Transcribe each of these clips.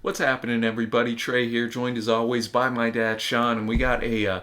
What's happening, everybody? Trey here, joined as always by my dad, Sean, and we got a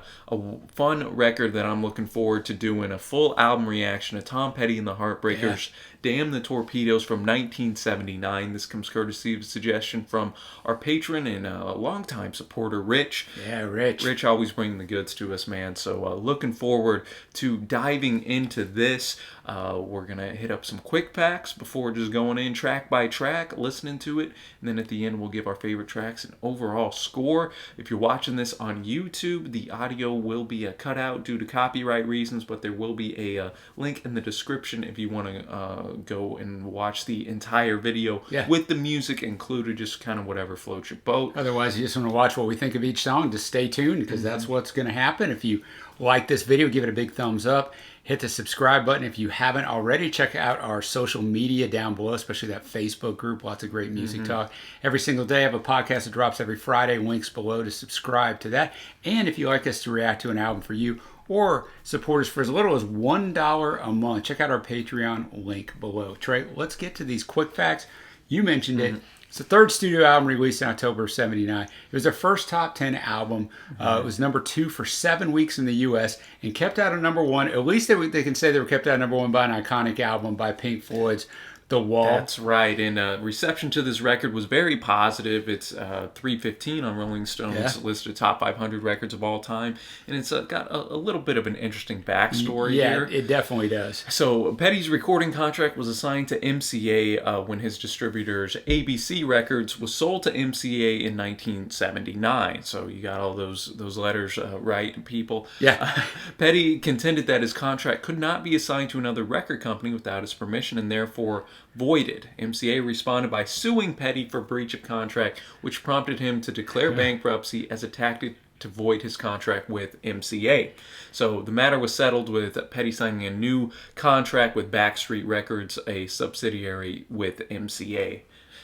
fun record that I'm looking forward to doing, a full album reaction to Tom Petty and the Heartbreakers, Damn the Torpedoes from 1979. This comes courtesy of a suggestion from our patron and a longtime supporter, Rich. Yeah, Rich. Rich always bringing the goods to us, man. So looking forward to diving into this. We're going to hit up some quick facts before just going in track by track, listening to it, and then at the end we'll give our favorite tracks and overall score. If you're watching this on YouTube, the audio will be cut out due to copyright reasons, but there will be a link in the description if you want to go and watch the entire video with the music included, just kind of whatever floats your boat. Otherwise, you just want to watch what we think of each song, just stay tuned because that's what's going to happen. If you like this video, give it a big thumbs up. Hit the subscribe button if you haven't already. Check out our social media down below, especially that Facebook group. Lots of great music talk. Every single day I have a podcast that drops every Friday. Links below to subscribe to that. And if you like us to react to an album for you or support us for as little as $1 a month, check out our Patreon link below. Trey, let's get to these quick facts. You mentioned it. It's the third studio album released in October of '79. It was their first top 10 album. It was number 2 for 7 weeks in the U.S. and kept out of number 1. At least they can say they were kept out of number 1 by an iconic album by Pink Floyd's The Wall. That's right, and reception to this record was very positive. It's 315 on Rolling Stone's list of top 500 records of all time, and it's got a little bit of an interesting backstory here. Yeah, it definitely does. So Petty's recording contract was assigned to MCA when his distributor's ABC Records was sold to MCA in 1979. So you got all those letters right, people. Yeah. Petty contended that his contract could not be assigned to another record company without his permission, and therefore voided. MCA responded by suing Petty for breach of contract, which prompted him to declare bankruptcy as a tactic to void his contract with MCA. So the matter was settled with Petty signing a new contract with Backstreet Records, a subsidiary with MCA.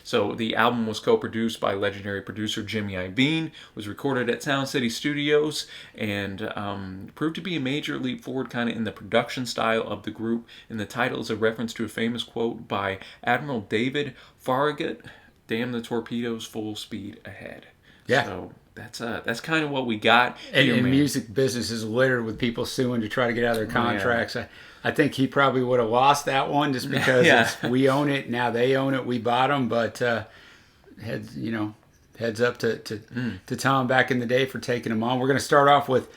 So the album was co-produced by legendary producer Jimmy Iovine, was recorded at Sound City Studios, and proved to be a major leap forward kind of in the production style of the group. And the title is a reference to a famous quote by Admiral David Farragut, "Damn the torpedoes, full speed ahead." Yeah. So that's kind of what we got. And music business is littered with people suing to try to get out of their contracts. I think he probably would have lost that one just because we own it, now they own it, we bought them. But heads up to Tom back in the day for taking them on. We're going to start off with,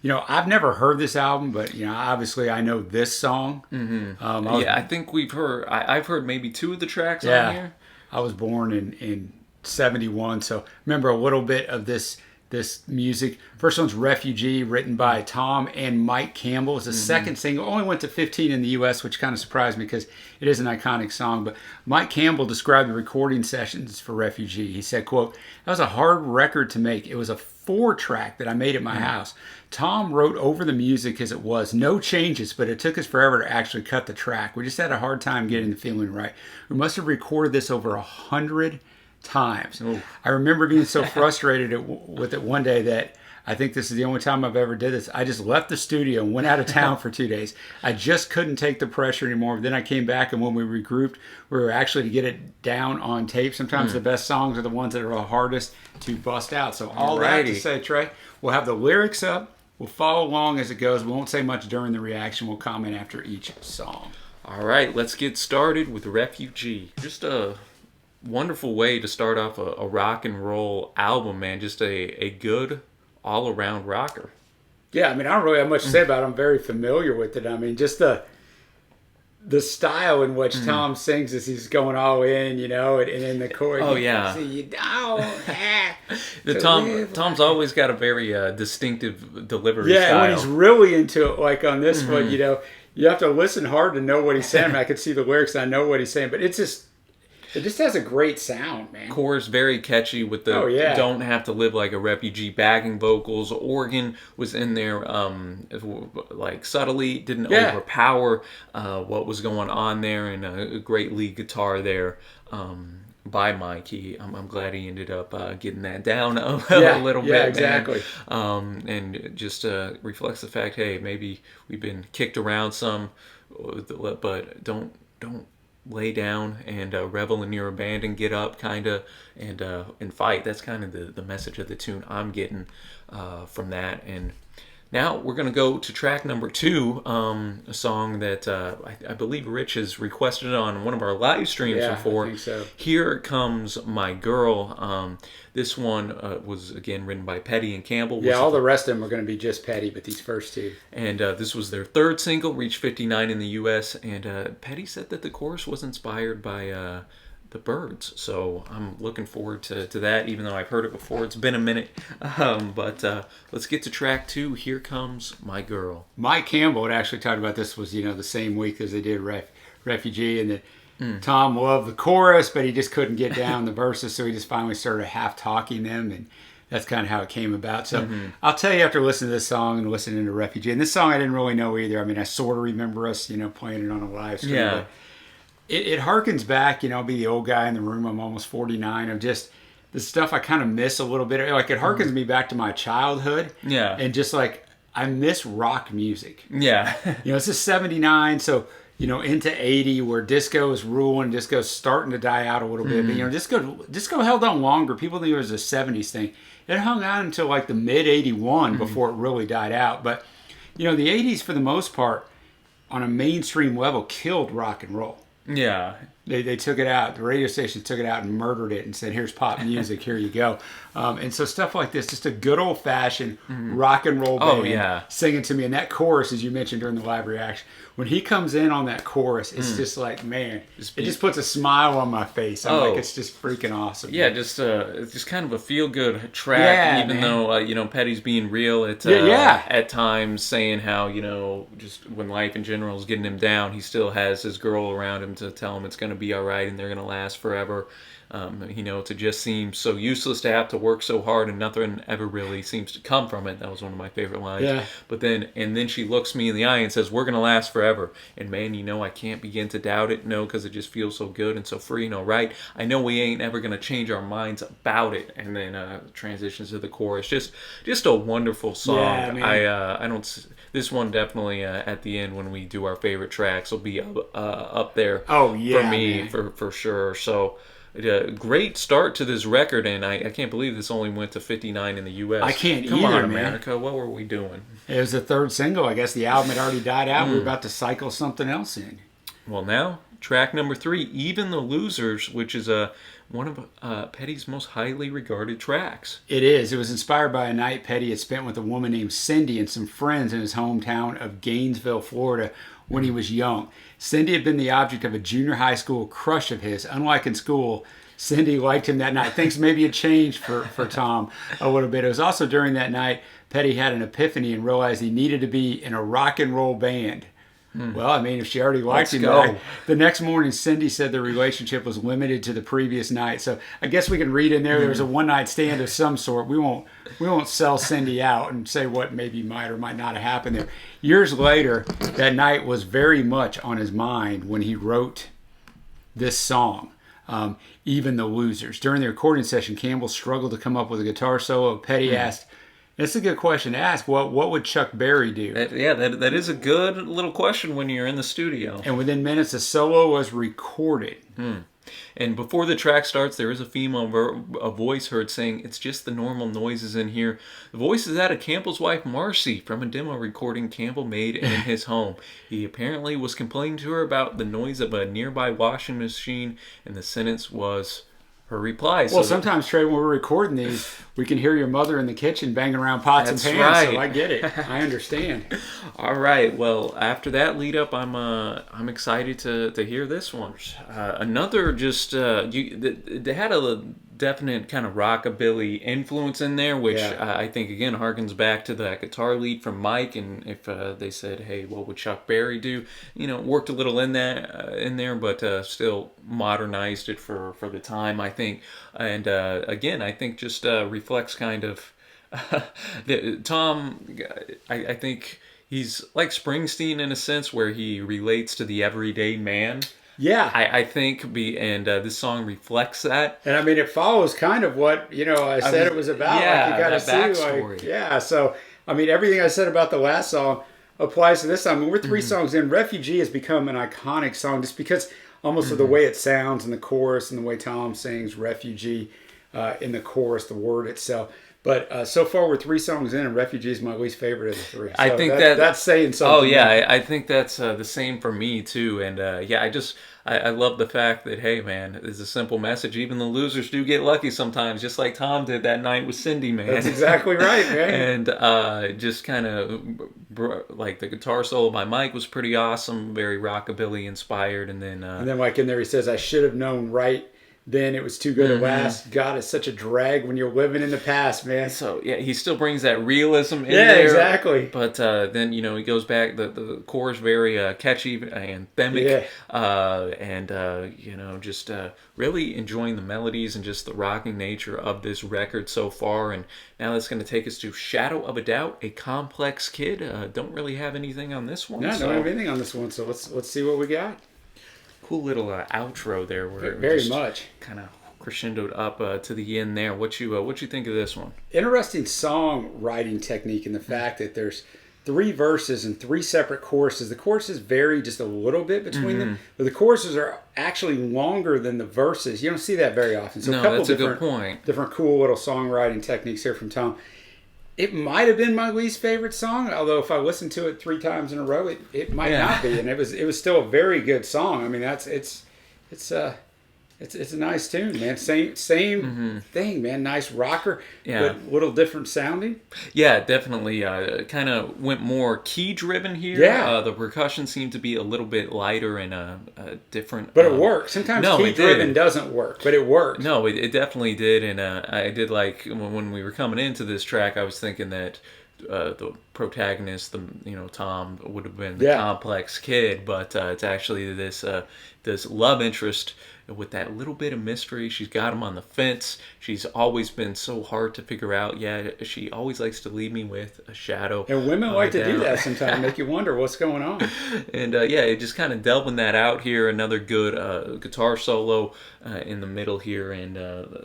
I've never heard this album, but obviously I know this song. I think I've heard maybe 2 of the tracks on here. I was born in 71, so remember a little bit of this music. First one's Refugee, written by Tom and Mike Campbell. It's the second single. Only went to 15 in the U.S., which kind of surprised me because it is an iconic song. But Mike Campbell described the recording sessions for Refugee. He said, quote, "That was a hard record to make. It was a 4-track that I made at my house. Tom wrote over the music as it was. No changes, but it took us forever to actually cut the track. We just had a hard time getting the feeling right. We must have recorded this over 100 times." Ooh. I remember being so frustrated with it one day that I think this is the only time I've ever did this. I just left the studio and went out of town for 2 days. I just couldn't take the pressure anymore. Then I came back, and when we regrouped, we were actually to get it down on tape. Sometimes the best songs are the ones that are the hardest to bust out. So all that to say, Trey, we'll have the lyrics up. We'll follow along as it goes. We won't say much during the reaction. We'll comment after each song. All right, let's get started with Refugee. Just a wonderful way to start off a rock and roll album, man. Just a good all-around rocker. Yeah, I mean, I don't really have much to say about it. I'm very familiar with it. I mean, just the style in which Tom sings as he's going all in, and in the chorus. Oh, yeah. You don't have Tom's always got a very distinctive delivery style. Yeah, when he's really into it, like on this one, you have to listen hard to know what he's saying. I can see the lyrics and I know what he's saying, but it just has a great sound, man. Chorus very catchy with the "Don't have to live like a refugee" backing vocals. Organ was in there, like subtly, didn't overpower what was going on there, and a great lead guitar there by Mike. I'm glad he ended up getting that down a little bit. Yeah, exactly. And just reflects the fact, hey, maybe we've been kicked around some, but don't lay down and revel in your abandon, get up, kind of, and fight. That's kind of the message of the tune I'm getting from that. And now we're going to go to track number 2, a song that I believe Rich has requested on one of our live streams before. I think so. Here Comes My Girl. This one was, again, written by Petty and Campbell. Yeah, all the rest of them are going to be just Petty, but these first two. And this was their 3rd single, reached 59 in the U.S., and Petty said that the chorus was inspired by the Byrds. So I'm looking forward to that, even though I've heard it before. It's been a minute. But let's get to track 2. Here Comes My Girl. Mike Campbell had actually talked about this was, the same week as they did Refugee, and that Tom loved the chorus, but he just couldn't get down the verses, so he just finally started half-talking them, and that's kind of how it came about. So I'll tell you, after listening to this song and listening to Refugee, and this song I didn't really know either. I mean, I sort of remember us, playing it on a live stream. Yeah. It harkens back, I'll be the old guy in the room. I'm almost 49. Of just the stuff I kind of miss a little bit. Like, it harkens me back to my childhood. Yeah. And just like, I miss rock music. Yeah. This is 79, so, into 80, where disco is ruling, disco's starting to die out a little bit. But, disco held on longer. People think it was a 70s thing. It hung on until like the mid 81 before it really died out. But, the 80s, for the most part, on a mainstream level, killed rock and roll. Yeah. They took it out. The radio stations took it out and murdered it and said, here's pop music, here you go. And so stuff like this, just a good old-fashioned rock and roll band singing to me. And that chorus, as you mentioned during the live reaction, when he comes in on that chorus, it's just like, man, it just puts a smile on my face. I'm like, it's just freaking awesome. Yeah, it's just kind of a feel-good track, even though, Petty's being real at times, saying how, just when life in general is getting him down, he still has his girl around him to tell him it's going to be all right and they're going to last forever. To just seem so useless to have to work so hard and nothing ever really seems to come from it. That was one of my favorite lines. Yeah. But then she looks me in the eye and says, we're going to last forever. And man, I can't begin to doubt it. No, because it just feels so good and so free. Right? I know we ain't ever going to change our minds about it. And then transitions to the chorus. Just a wonderful song. Yeah, I don't... This one definitely at the end when we do our favorite tracks will be up there. Oh yeah, for me, for sure. So great start to this record, and I can't believe this only went to 59 in the U.S. I can't Come either, on, man. America. What were we doing? It was the 3rd single. I guess the album had already died out. We were about to cycle something else in. Well, now track number 3, Even the Losers, which is one of Petty's most highly regarded tracks. It is. It was inspired by a night Petty had spent with a woman named Cindy and some friends in his hometown of Gainesville, Florida, when he was young. Cindy had been the object of a junior high school crush of his. Unlike in school, Cindy liked him that night. Things maybe had changed for Tom a little bit. It was also during that night Petty had an epiphany and realized he needed to be in a rock and roll band. Well, I mean, if she already liked him, the next morning Cindy said the relationship was limited to the previous night. So I guess we can read in there was a one-night stand of some sort. We won't sell Cindy out and say what maybe might or might not have happened there. Years later, that night was very much on his mind when he wrote this song, Even the Losers. During the recording session, Campbell struggled to come up with a guitar solo. Petty asked, it's a good question to ask. What would Chuck Berry do? That is a good little question when you're in the studio. And within minutes, the solo was recorded. And before the track starts, there is a female a voice heard saying, it's just the normal noises in here. The voice is that of Campbell's wife, Marcy, from a demo recording Campbell made in his home. He apparently was complaining to her about the noise of a nearby washing machine, and the sentence was... her reply. Well, sometimes, Trey, when we're recording these, we can hear your mother in the kitchen banging around pots and pans. Right. So I get it. I understand. All right. Well, after that lead up, I'm excited to hear this one. Another just they had a definite kind of rockabilly influence in there, which I think again harkens back to that guitar lead from Mike. And if they said, "Hey, what would Chuck Berry do?" Worked a little in there, but still modernized it for the time, I think. And again, I think just reflects kind of Tom. I think he's like Springsteen in a sense, where he relates to the everyday man. Yeah. I think, this song reflects that. And I mean, it follows kind of what, I said it was about. Yeah, like, you gotta see, backstory. So, I mean, everything I said about the last song applies to this song. I mean, we're 3 songs in. Refugee has become an iconic song just because almost the way it sounds in the chorus and the way Tom sings Refugee in the chorus, the word itself. But so far we're 3 songs in, and Refugee is my least favorite of the 3. So I think that's saying something. Oh yeah, I think that's the same for me too. And yeah, I love the fact that, hey man, it's a simple message. Even the losers do get lucky sometimes, just like Tom did that night with Cindy, man. That's exactly right, man. And just kind of like the guitar solo by Mike was pretty awesome, very rockabilly inspired. And then like in there he says, "I should have known right then it was too good to last." God, it's such a drag when you're living in the past, man. So yeah, he still brings that realism in there. Yeah, exactly. But then he goes back. The chorus very catchy, anthemic, and just really enjoying the melodies and just the rocking nature of this record so far. And now that's going to take us to "Shadow of a Doubt," a Complex Kid. Don't really have anything on this one. No, don't have anything on this one. So let's see what we got. Cool little outro there, where very much kind of crescendoed up to the end there. What you think of this one? Interesting songwriting technique in the fact that there's 3 verses and 3 separate choruses. The choruses vary just a little bit between them, but the choruses are actually longer than the verses. You don't see that very often. So no, that's a good point. Different cool little songwriting techniques here from Tom. It might have been my least favorite song, although if I listened to it 3 times in a row, it might not be, and it was still a very good song. I mean, it's a nice tune, man. Same thing, man. Nice rocker, but a little different sounding. Yeah, definitely. Kind of went more key driven here. Yeah, the percussion seemed to be a little bit lighter and different. But it worked. Sometimes key driven doesn't work, but it worked. No, it definitely did, and I did like when we were coming into this track. I was thinking that the protagonist, Tom, would have been the complex kid, but it's actually this love interest with that little bit of mystery. She's got him on the fence. She's always been so hard to figure out. Yeah, she always likes to leave me with a shadow. And women like to do that sometimes, make you wonder what's going on. And just kind of delving that out here. Another good guitar solo in the middle here. And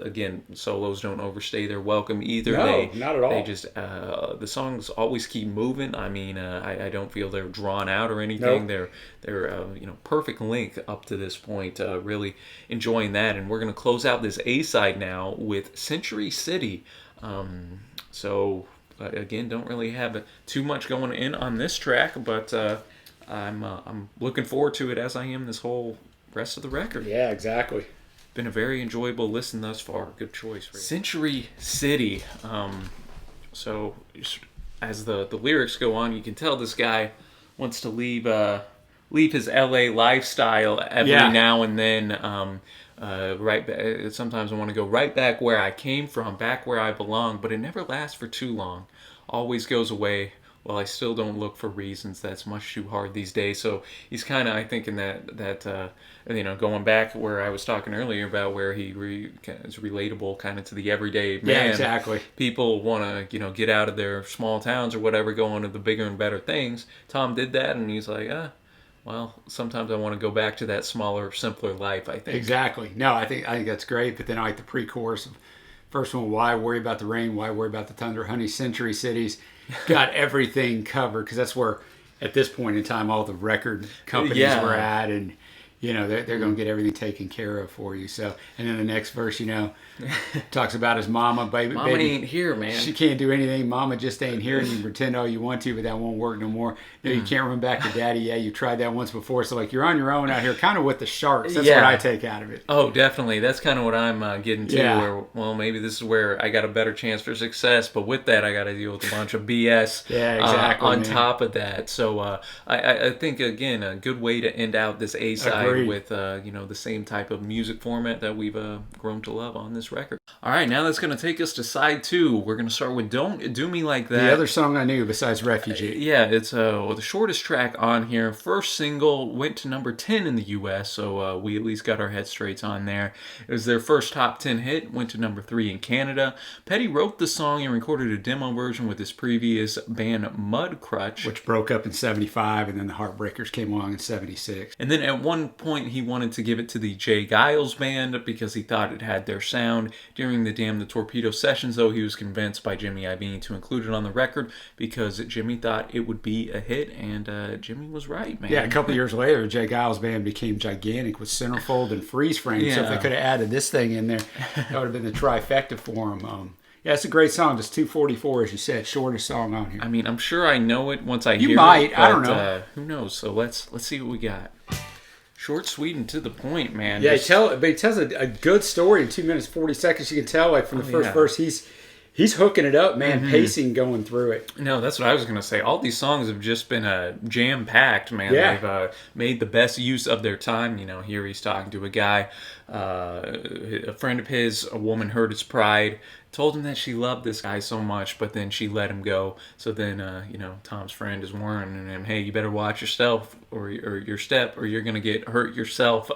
again, solos don't overstay their welcome either. No, not at all. They just the songs always keep moving. I mean, I don't feel they're drawn out or anything. Nope. They're perfect length up to this point. Really enjoying that, and we're going to close out this A-side now with Century City. So again, don't really have too much going in on this track, but I'm looking forward to it, as I am this whole rest of the record. Yeah, exactly. Been a very enjoyable listen thus far. Good choice. Century City. So as the lyrics go on, you can tell this guy wants to leave his LA lifestyle every now and then. Sometimes I want to go right back where I came from, back where I belong, but it never lasts for too long. Always goes away. Well, I still don't look for reasons. That's much too hard these days. So he's kind of, I think, in that going back where I was talking earlier about where he is relatable kind of to the everyday man. Yeah, exactly. People want to, get out of their small towns or whatever, go on to the bigger and better things. Tom did that, and he's like, well, sometimes I want to go back to that smaller, simpler life, I think. Exactly. No, I think that's great. But then I like the pre-chorus. First one, why worry about the rain? Why worry about the thunder? Honey, Century Cities got everything covered, because that's where, at this point in time, all the record companies were at, and they're going to get everything taken care of for you. So, and then the next verse, talks about his mama, baby. Mama ain't here, man. She can't do anything. Mama just ain't here, and you can pretend all you want to, but that won't work no more. You can't run back to daddy. Yeah, you tried that once before. So, you're on your own out here, kind of with the sharks. That's what I take out of it. Oh, definitely. That's kind of what I'm getting to. Where, well, maybe this is where I got a better chance for success, but with that, I got to deal with a bunch of BS. On top of that. So, I think again, a good way to end out this A-side with the same type of music format that we've grown to love on this record. All right, now that's going to take us to side 2. We're going to start with "Don't Do Me Like That." The other song I knew besides "Refugee." It's the shortest track on here. First single, went to number 10 in the U.S., so we at least got our head straights on there. It was their first top 10 hit, went to number 3 in Canada. Petty wrote the song and recorded a demo version with his previous band Mudcrutch, which broke up in '75, and then the Heartbreakers came along in '76. And then at one point he wanted to give it to the Jay Giles Band because he thought it had their sound. During the Damn the Torpedo sessions, though, he was convinced by Jimmy Iovine to include it on the record because Jimmy thought it would be a hit, and Jimmy was right, man. Yeah, a couple years later, Jay Giles Band became gigantic with centerfold and freeze frame. Yeah. So if they could have added this thing in there, that would have been the trifecta for him. Yeah, it's a great song. Just 2:44, as you said, shortest song on here. I mean, I'm sure I know it once I hear it. You might. But, I don't know. Who knows? So let's see what we got. Short, sweet, and to the point, man. Yeah, but he tells a good story in 2 minutes 40 seconds. You can tell, like from the first verse, he's hooking it up, man. Pacing going through it. No, that's what I was gonna say. All these songs have just been jam packed, man. Yeah. They've made the best use of their time. You know, here he's talking to a guy, a friend of his. A woman hurt his pride. Told him that she loved this guy so much, but then she let him go. So then, Tom's friend is warning him, hey, you better watch yourself or your step, or you're going to get hurt yourself.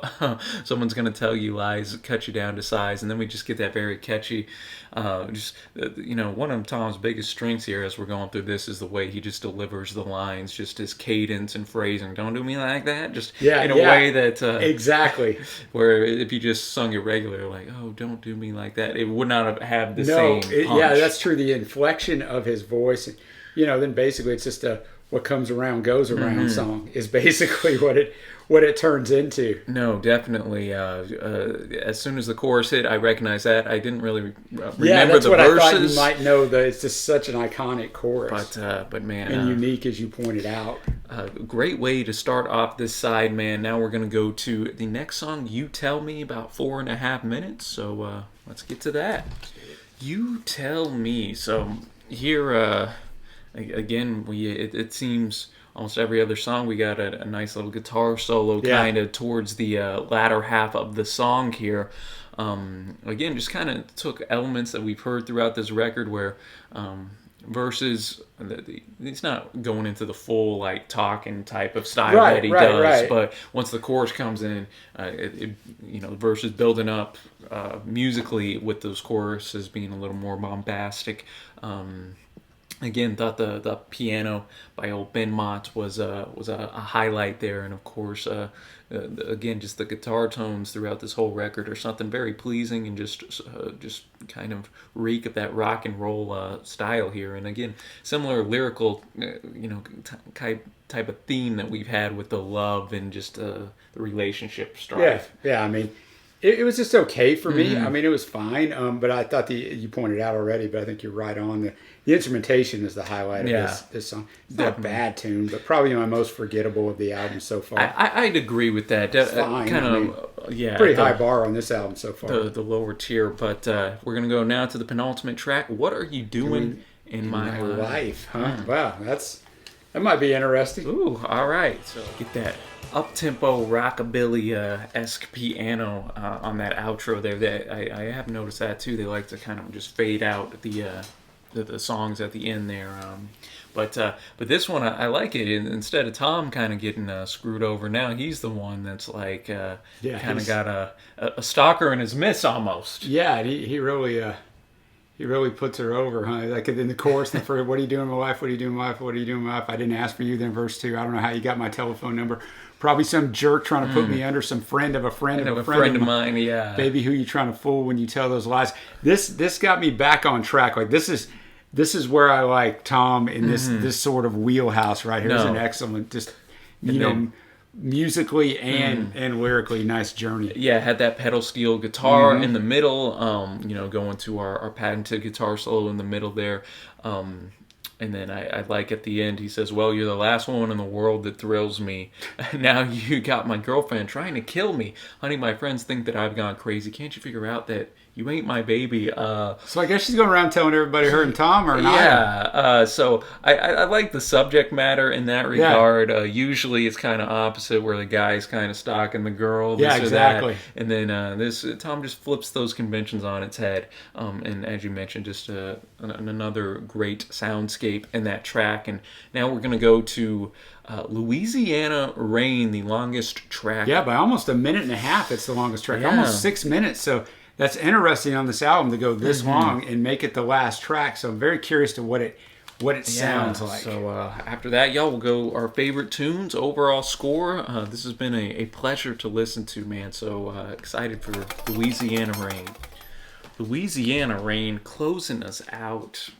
Someone's going to tell you lies, cut you down to size. And then we just get that very catchy, one of Tom's biggest strengths here as we're going through this is the way he just delivers the lines, just his cadence and phrasing. Don't do me like that. Just in a way that... exactly. Where if you just sung it regular, like, oh, don't do me like that, it would not have the same punch. Yeah, that's true. The inflection of his voice, then basically it's just what comes around goes around song is basically what it turns into. No, definitely. As soon as the chorus hit, I recognized that. I didn't really remember that's the what verses. I thought you might know. That it's just such an iconic chorus. But man, and unique as you pointed out. Great way to start off this side, man. Now we're gonna go to the next song. You Tell Me, about 4.5 minutes. So let's get to that. You Tell Me. So here, again, it seems almost every other song we got a nice little guitar solo kind of towards the latter half of the song here. Again, just kind of took elements that we've heard throughout this record where verses, he's not going into the full like talking type of style that he does, but once the chorus comes in, the verses building up musically with those choruses being a little more bombastic. Again, thought the piano by old Ben Mott was a highlight there, and of course, again, just the guitar tones throughout this whole record are something very pleasing and just kind of reek of that rock and roll style here. And again, similar lyrical, type of theme that we've had with the love and just the relationship strife. Yeah. I mean, it was just okay for me. I mean, it was fine. But I thought you pointed out already, but I think you're right on. The instrumentation is the highlight of this song. It's not a bad tune, but probably my most forgettable of the album so far. I'd agree with that. It's fine. Pretty high bar on this album so far. The lower tier, but we're going to go now to the penultimate track. What Are You Doing in My Life? Huh? Wow, that might be interesting. Ooh, all right. So get that up-tempo rockabilly-esque piano on that outro there. I have noticed that too. They like to kind of just fade out the songs at the end there. But this one, I like it. Instead of Tom kind of getting screwed over, now he's the one that's like kind of got a stalker in his midst almost. Yeah, he really puts her over, huh? Like in the chorus, what are you doing, my wife? What are you doing, my wife? What are you doing, my wife? I didn't ask for you. Then verse 2, I don't know how you got my telephone number. Probably some jerk trying to put me under, some friend of a friend of a friend of mine. Yeah, baby, who you trying to fool when you tell those lies? This got me back on track. Like this is where I like Tom in this sort of wheelhouse right here. It's an excellent, just musically and lyrically nice journey. Yeah, had that pedal steel guitar in the middle, going to our patented guitar solo in the middle there. And then I like at the end, he says, well, you're the last woman in the world that thrills me. Now you got my girlfriend trying to kill me. Honey, my friends think that I've gone crazy. Can't you figure out that you ain't my baby? So I guess she's going around telling everybody her and Tom are not. Yeah, so I like the subject matter in that regard. Yeah. Usually it's kind of opposite, where the guy's kind of stalking the girl. Yeah, exactly. And then Tom just flips those conventions on its head. And as you mentioned, just another great soundscape in that track. And now we're going to go to Louisiana Rain, the longest track. Yeah, by almost 1.5 minutes, it's the longest track. Almost 6 minutes. So that's interesting on this album to go this long and make it the last track. So I'm very curious to what what it sounds like. So after that, y'all, we'll go our favorite tunes, overall score. This has been a pleasure to listen to, man. So excited for Louisiana Rain. Louisiana Rain closing us out.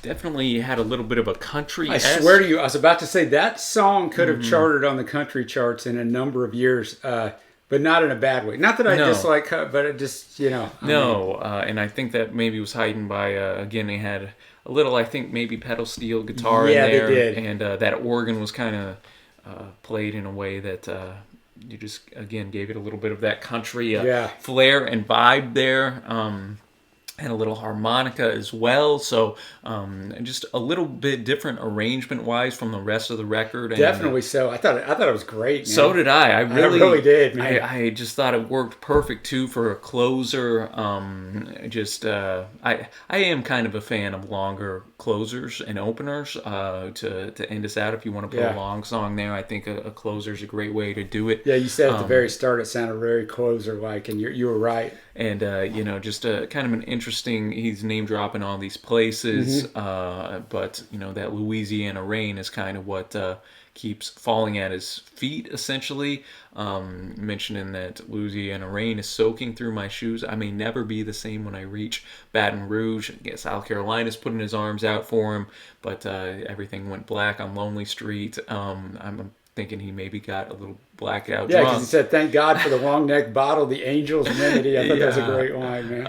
Definitely had a little bit of a country. I swear to you, I was about to say that song could have charted on the country charts in a number of years, but not in a bad way. Not that I dislike her, but it just, you know. And I think that maybe was heightened by, again, they had a little, I think, maybe pedal steel guitar in there. They did. And that organ was kind of played in a way that you just, again, gave it a little bit of that country flair and vibe there. And a little harmonica as well, so just a little bit different arrangement-wise from the rest of the record. And, definitely so. I thought it was great, man. So did I. I really did, man. I just thought it worked perfect too for a closer. I am kind of a fan of longer closers and openers to end us out. If you want to put a long song there, I think a closer is a great way to do it. Yeah, you said at the very start it sounded very closer-like, and you were right. And just kind of an interesting. He's name dropping all these places, but that Louisiana Rain is kind of what keeps falling at his feet. Essentially, mentioning that Louisiana Rain is soaking through my shoes. I may never be the same when I reach Baton Rouge. I guess South Carolina's putting his arms out for him, but everything went black on Lonely Street. I'm thinking he maybe got a little blackout drunk. Yeah, because he said, "Thank God for the long neck bottle, the Angels Remedy." I thought that was a great line, man.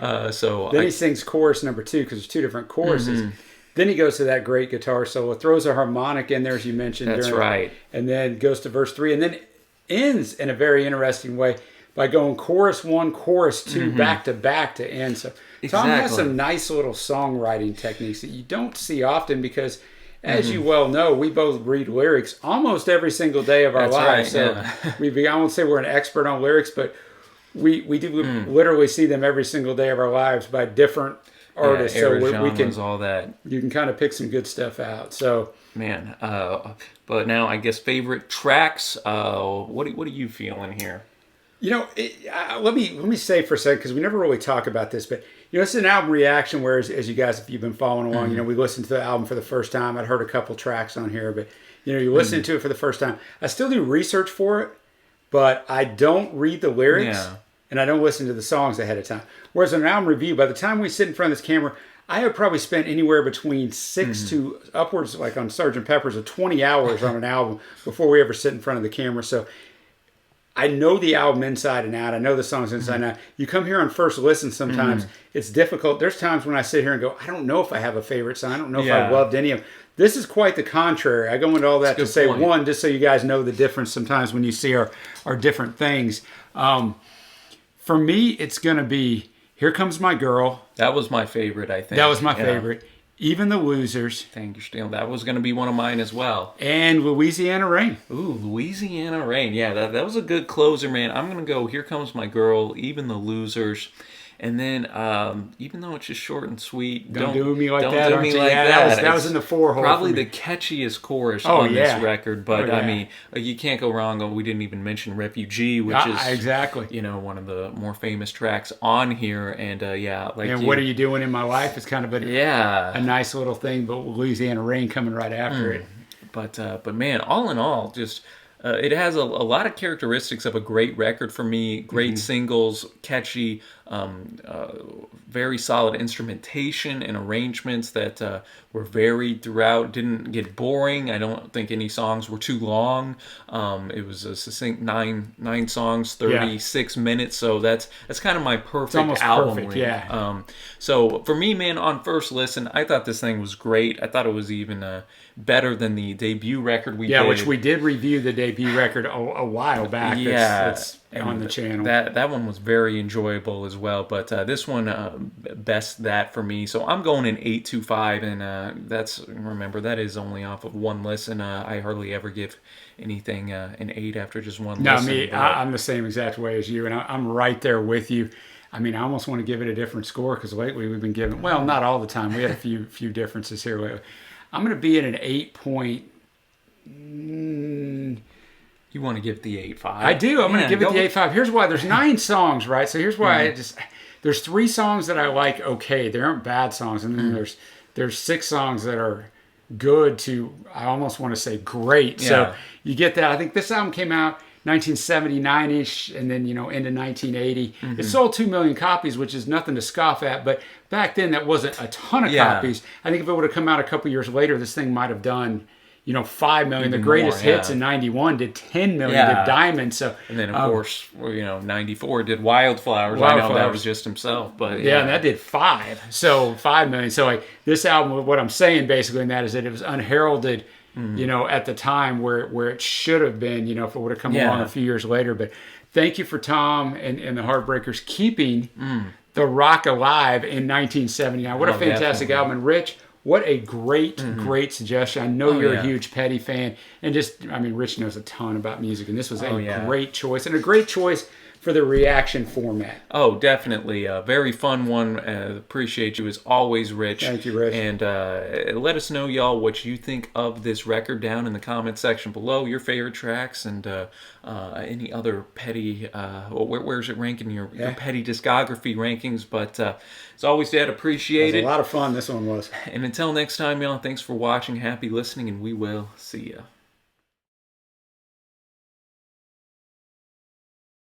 Then he sings chorus number 2 because there's 2 different choruses. Then he goes to that great guitar solo, throws a harmonic in there, as you mentioned. That's right. And then goes to verse 3, and then ends in a very interesting way by going chorus 1, chorus 2, back to back to end. So Tom has some nice little songwriting techniques that you don't see often because, as you well know, we both read lyrics almost every single day of our lives. Right, so I won't say we're an expert on lyrics, but we do literally see them every single day of our lives by different artists. So we can all that. You can kind of pick some good stuff out. So man, but now I guess favorite tracks. What are you feeling here? Let me say for a second, because we never really talk about this, but it's an album reaction where, as you guys, if you've been following along, we listened to the album for the first time. I'd heard a couple tracks on here, but you listen to it for the first time. I still do research for it, but I don't read the lyrics and I don't listen to the songs ahead of time. Whereas in an album review, by the time we sit in front of this camera, I have probably spent anywhere between 6 to upwards, like on Sgt. Pepper's, of 20 hours on an album before we ever sit in front of the camera. So I know the album inside and out. I know the songs inside and out. You come here on first listen sometimes. It's difficult. There's times when I sit here and go, I don't know if I have a favorite song. I don't know if I loved any of them. This is quite the contrary. I go into all that to say, one, just so you guys know the difference sometimes when you see our different things. For me, it's going to be Here Comes My Girl. That was my favorite, I think. That was my favorite. Even the Losers. Thank you, Steele. That was going to be one of mine as well. And Louisiana Rain. Ooh, Louisiana Rain. Yeah, that was a good closer, man. I'm going to go Here Comes My Girl, Even the Losers. And then, even though it's just short and sweet, don't do me like don't that. do me like that. That was in the 4 hole. Probably the catchiest chorus on this record. But I mean, you can't go wrong. We didn't even mention Refugee, which is exactly one of the more famous tracks on here. And What Are You Doing in My Life is kind of a nice little thing. But Louisiana Rain coming right after it. But man, all in all, just. It has a lot of characteristics of a great record for me. Great singles, catchy, very solid instrumentation and arrangements that were varied throughout. Didn't get boring. I don't think any songs were too long. It was a succinct nine songs, 36 minutes. So that's kind of my perfect album. Perfect, so for me, man, on first listen, I thought this thing was great. I thought it was even better than the debut record we did. Yeah, which we did review the debut record a while back. Yeah. It's on the channel. That one was very enjoyable as well. But this one, best that for me. So I'm going in 8.25, and that is only off of one listen. I hardly ever give anything an 8 after just one listen. I'm the same exact way as you, and I'm right there with you. I mean, I almost want to give it a different score because lately we've been giving, well, not all the time. We had a few differences here lately. I'm going to be at an 8 point. You want to give the 8.5? I do. I'm going to give it the 8.5. Here's why. There's 9 songs, right? So here's why there's 3 songs that I like okay. There aren't bad songs. And then there's 6 songs that are good to, I almost want to say great. Yeah. So you get that. I think this album came out 1979-ish, and then, into 1980. It sold 2 million copies, which is nothing to scoff at, but back then that wasn't a ton of copies. I think if it would have come out a couple years later, this thing might have done 5 million. Even the greatest more, hits in 91 did 10 million, did Diamond. So, and then of course, 94 did Wildflowers. I know that was just himself, but and that did 5. So 5 million. So like this album, what I'm saying basically in that is that it was unheralded, at the time where it should have been, if it would have come along a few years later. But thank you for Tom and the Heartbreakers keeping the rock alive in 1979. What a fantastic album. And Rich, what a great suggestion. I know you're a huge Petty fan. And Rich knows a ton about music. And this was a great choice. And a great choice for the reaction format. Oh, definitely. A very fun one. Appreciate you as always, Rich. Thank you, Rich. And let us know, y'all, what you think of this record down in the comment section below. Your favorite tracks and any other Petty, where's it ranking your Petty discography rankings. But as always, Dad, appreciate it. A lot of fun this one was. And until next time, y'all, thanks for watching. Happy listening, and we will see ya.